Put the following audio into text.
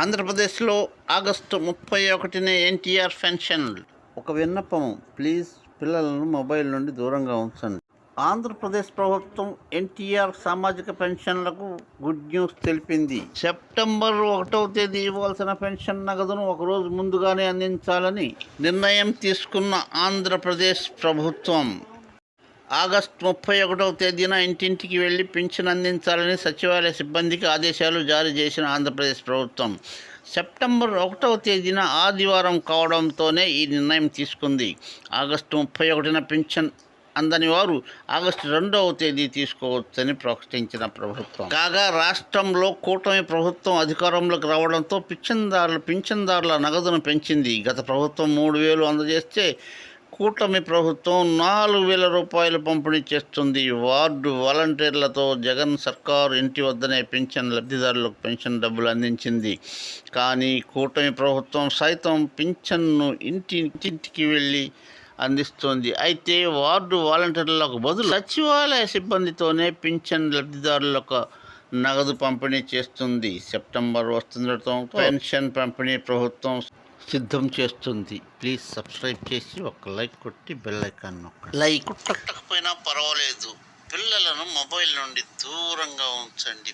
ఆంధ్రప్రదేశ్లో ఆగస్టు 31న ఎన్టీఆర్ పెన్షన్లు. ఒక విన్నపం, ప్లీజ్ పిల్లలను మొబైల్ నుండి దూరంగా ఉంచండి. ఆంధ్రప్రదేశ్ ప్రభుత్వం ఎన్టీఆర్ సామాజిక పెన్షన్లకు గుడ్ న్యూస్ తెలిపింది. సెప్టెంబర్ 1వ తేదీ ఇవ్వాల్సిన పెన్షన్ నగదును ఒకరోజు ముందుగానే అందించాలని నిర్ణయం తీసుకున్న ఆంధ్రప్రదేశ్ ప్రభుత్వం ఆగస్టు 31వ తేదీన ఇంటింటికి వెళ్లి పింఛన్ అందించాలని సచివాలయ సిబ్బందికి ఆదేశాలు జారీ చేసిన ఆంధ్రప్రదేశ్ ప్రభుత్వం సెప్టెంబర్ 1వ తేదీన ఆదివారం కావడంతోనే ఈ నిర్ణయం తీసుకుంది. ఆగస్టు 31న పింఛన్ అందని వారు ఆగస్టు 2వ తేదీ తీసుకోవచ్చని ప్రకటించిన ప్రభుత్వం. కాగా రాష్ట్రంలో కూటమి ప్రభుత్వం అధికారంలోకి రావడంతో పింఛన్దారుల నగదును పెంచింది. గత ప్రభుత్వం 3,000 అందజేస్తే కూటమి ప్రభుత్వం 4,000 రూపాయలు పంపిణీ చేస్తుంది. వార్డు వాలంటీర్లతో జగన్ సర్కారు ఇంటి వద్దనే లబ్ధిదారులకు పెన్షన్ డబ్బులు అందించింది. కానీ కూటమి ప్రభుత్వం సైతం పింఛన్ను ఇంటింటికి వెళ్ళి అందిస్తోంది. అయితే వార్డు వాలంటీర్లకు బదులు సచివాలయ సిబ్బందితోనే పింఛన్ లబ్ధిదారులకు నగదు పంపిణీ చేస్తుంది. సెప్టెంబర్ వస్తుండటంతో పెన్షన్ పంపిణీ ప్రభుత్వం సిద్ధం చేస్తుంది. ప్లీజ్ సబ్స్క్రైబ్ చేసి ఒక లైక్ కొట్టి బెల్ ఐకాన్ నొక్కండి. లైక్ కొట్టకపోయినా పర్వాలేదు, పిల్లలను మొబైల్ నుండి దూరంగా ఉంచండి.